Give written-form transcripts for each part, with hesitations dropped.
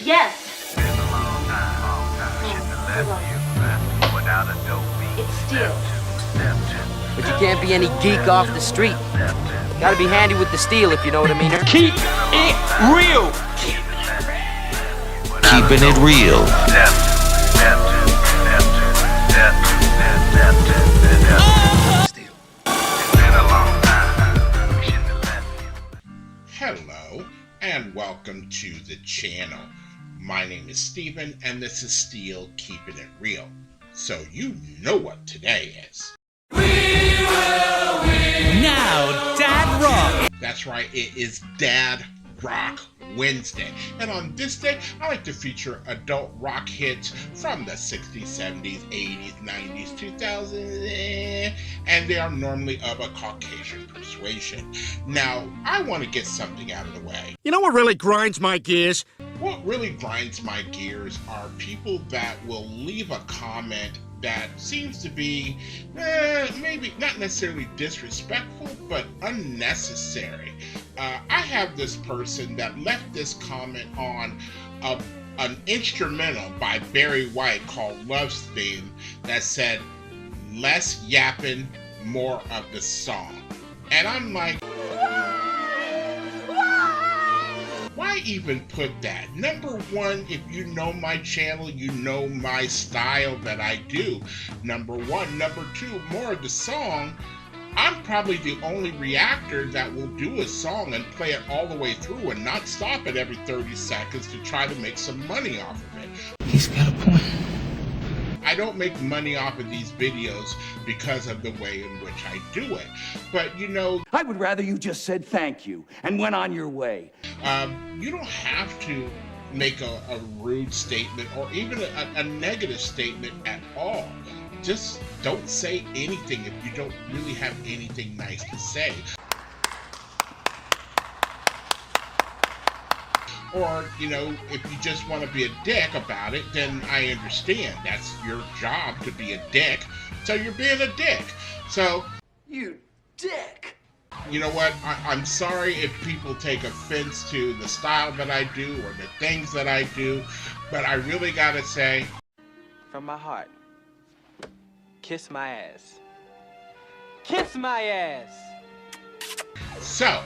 Yes. Been a long time. Shouldn't have left you without a dope beat. It's still. But you can't be any geek off the street. Gotta be handy with the steel, if you know what I mean. Keep it real. Keeping it real. Hello, and welcome to the channel. My name is Steven, and this is Steel Keeping It Real. So you know what today is. We will win. Now, Dad Rock. That's right, it is Dad Rock Wednesday. And on this day, I like to feature adult rock hits from the 60s, 70s, 80s, 90s, 2000s, and they are normally of a Caucasian persuasion. Now, I want to get something out of the way. You know what really grinds my gears? What really grinds my gears are people that will leave a comment that seems to be maybe not necessarily disrespectful, but unnecessary. I have this person that left this comment on an instrumental by Barry White called Lovin that said, "Less yapping, more of the song." And I'm like, why even put that? Number one, if you know my channel, you know my style that I do. Number one. Number two, more of the song. I'm probably the only reactor that will do a song and play it all the way through and not stop it every 30 seconds to try to make some money off of it. He's got a point. I don't make money off of these videos because of the way in which I do it. But you know, I would rather you just said thank you and went on your way. You don't have to make a rude statement or even a negative statement at all. Just don't say anything if you don't really have anything nice to say. Or, you know, if you just want to be a dick about it, then I understand. That's your job to be a dick. So you're being a dick. So, You dick. you know what? I'm sorry if people take offense to the style that I do or the things that I do, but I really gotta say, from my heart, kiss my ass. Kiss my ass. so,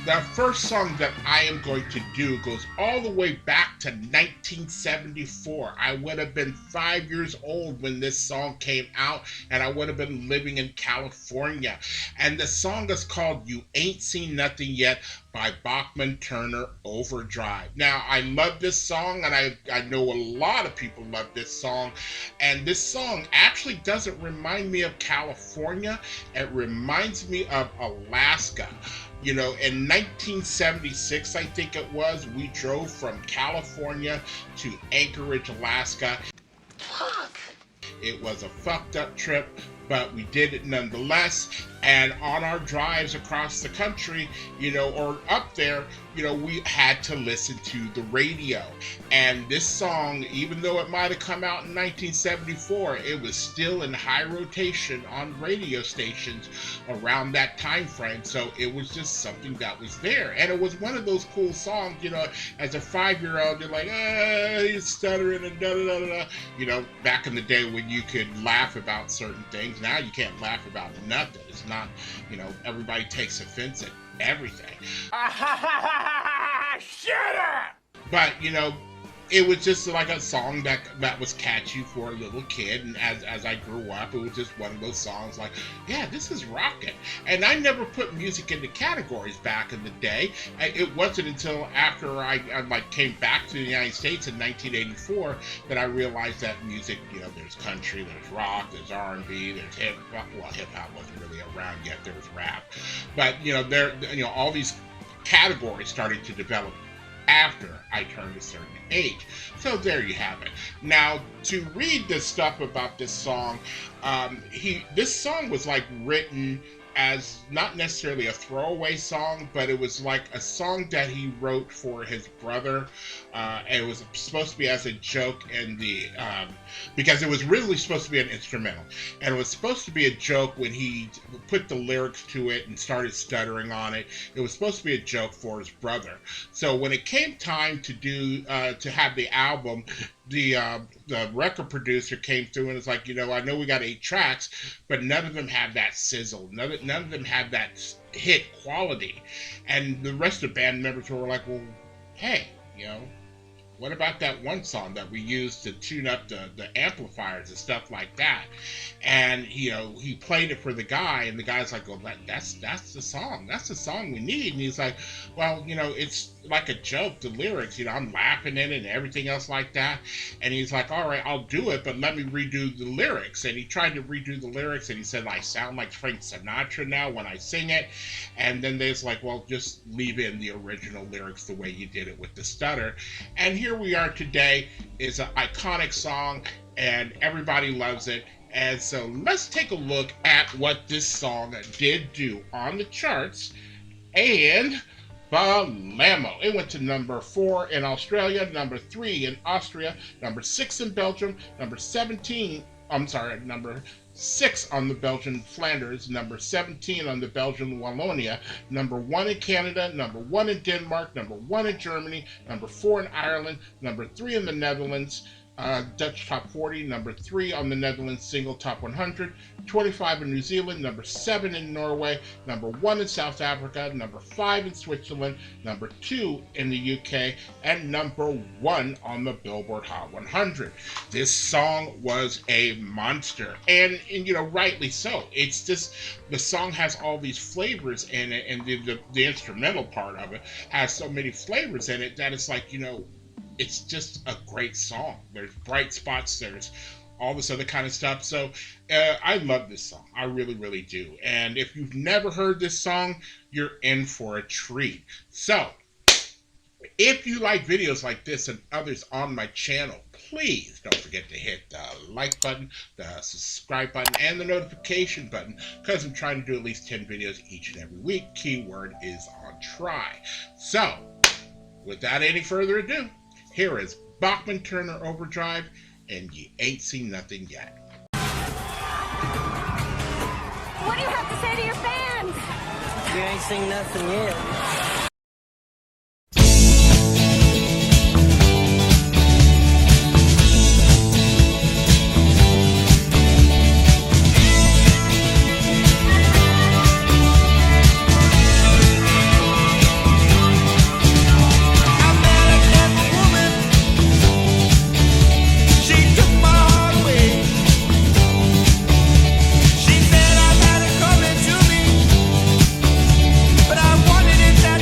the first song that I am going to do goes all the way back to 1974. I would have been 5 years old when this song came out, and I would have been living in California. And the song is called You Ain't Seen Nothing Yet by Bachman Turner, Overdrive. Now, I love this song, and I know a lot of people love this song. And this song actually doesn't remind me of California. It reminds me of Alaska. You know, in 1976, I think it was, we drove from California to Anchorage, Alaska. Fuck. It was a fucked up trip, but we did it nonetheless. And on our drives across the country, you know, or up there, you know, we had to listen to the radio. And this song, even though it might have come out in 1974, it was still in high rotation on radio stations around that time frame. So it was just something that was there. And it was one of those cool songs, you know, as a 5-year-old, you're like, he's stuttering and da-da-da-da. You know, back in the day when you could laugh about certain things, now you can't laugh about nothing. It's not, you know, everybody takes offense at everything. Shut up! But, you know, it was just like a song that was catchy for a little kid, and as I grew up, it was just one of those songs like, yeah, this is rocking. And I never put music into categories back in the day. It wasn't until after I like came back to the United States in 1984 that I realized that music, you know, there's country, there's rock, there's R&B, there's hip-hop. Well, hip-hop wasn't really around yet, there was rap. But, you know, all these categories started to develop after I turned a certain age. So there you have it. Now, to read the stuff about this song, this song was like written as not necessarily a throwaway song, but it was like a song that he wrote for his brother. And it was supposed to be as a joke in the because it was really supposed to be an instrumental, and it was supposed to be a joke when he put the lyrics to it and started stuttering on it. It was supposed to be a joke for his brother. So when it came time to do to have the album, the record producer came through and was like, I know we got 8 tracks, but none of them have that sizzle. None of them have that hit quality. And the rest of the band members were like, well, hey, what about that one song that we used to tune up the amplifiers and stuff like that? And he played it for the guy, and the guy's like, "Well, that's the song. That's the song we need." And he's like, "Well, it's like a joke. The lyrics, I'm laughing in it and everything else like that." And he's like, "All right, I'll do it, but let me redo the lyrics." And he tried to redo the lyrics, and he said, "I sound like Frank Sinatra now when I sing it." And then they's like, "Well, just leave in the original lyrics the way you did it with the stutter." And here we are today. Is an iconic song, and everybody loves it. And so let's take a look at what this song did do on the charts. And Blammo. It went to number 4 in Australia, number 3 in Austria, number 6 in Belgium, number 6 on the Belgian Flanders, number 17 on the Belgian Wallonia, number 1 in Canada, number 1 in Denmark, number 1 in Germany, number 4 in Ireland, number 3 in the Netherlands, Dutch Top 40, number 3 on the Netherlands Single Top 100, 25 in New Zealand, number 7 in Norway, number 1 in South Africa, number 5 in Switzerland, number 2 in the UK, and number 1 on the Billboard Hot 100. This song was a monster, and rightly so. It's just, the song has all these flavors in it, and the instrumental part of it has so many flavors in it that it's like, it's just a great song. There's bright spots, there's all this other kind of stuff. So I love this song. I really, really do. And if you've never heard this song, you're in for a treat. So if you like videos like this and others on my channel, please don't forget to hit the like button, the subscribe button, and the notification button, because I'm trying to do at least 10 videos each and every week. Keyword is on try. So without any further ado, here is Bachman Turner Overdrive, and you ain't seen nothing yet. What do you have to say to your fans? You ain't seen nothing yet. But I wanted it that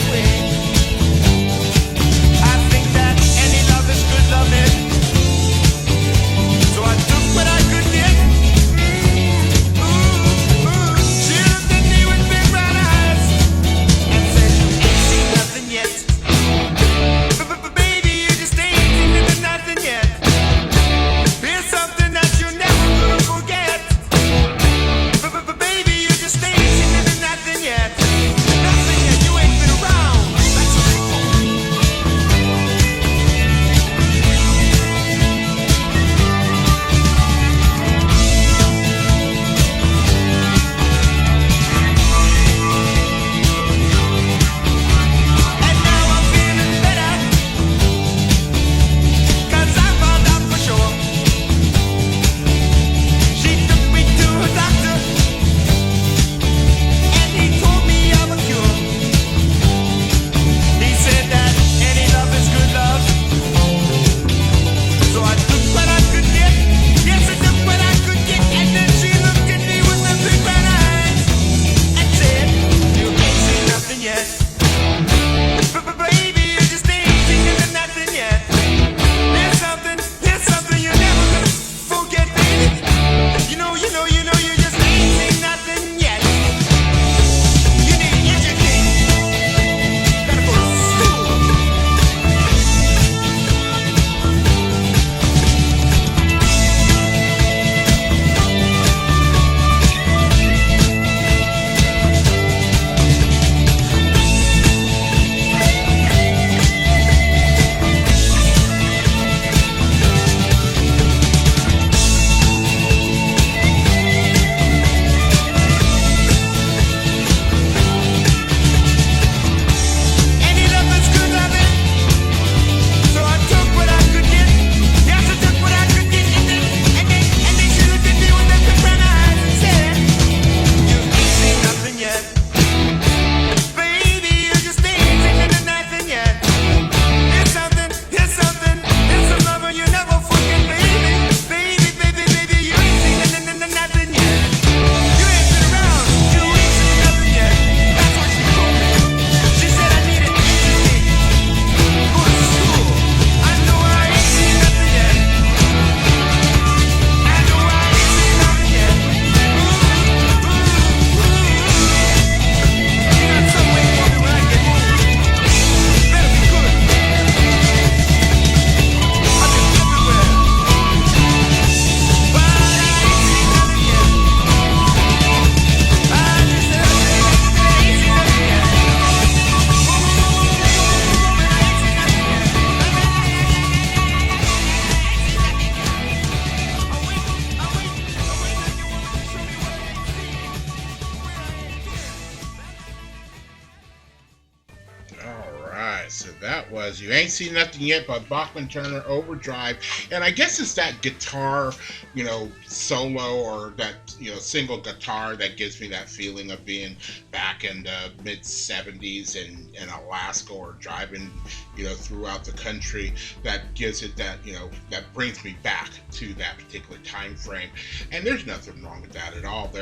So that was You Ain't Seen Nothing Yet by Bachman Turner, Overdrive. And I guess it's that guitar, you know, solo or that, you know, single guitar that gives me that feeling of being back in the mid-70s in Alaska or driving, you know, throughout the country. That gives it that, you know, that brings me back to that particular time frame. And there's nothing wrong with that at all.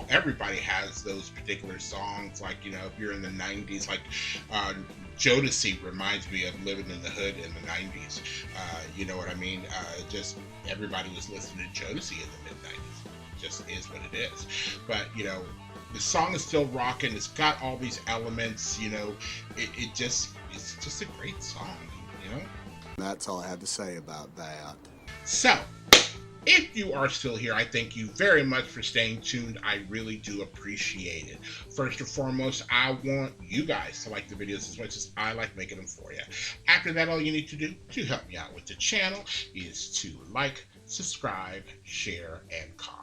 Everybody has those particular songs, like, you know, if you're in the 90s, like Jodeci reminds me of living in the hood in the 90s. You know what I mean? Just everybody was listening to Jodeci in the mid-90s. Just is what it is. But, you know, the song is still rocking. It's got all these elements, you know. It's just a great song, you know. That's all I have to say about that. So, if you are still here, I thank you very much for staying tuned. I really do appreciate it. First and foremost, I want you guys to like the videos as much as I like making them for you. After that, all you need to do to help me out with the channel is to like, subscribe, share, and comment.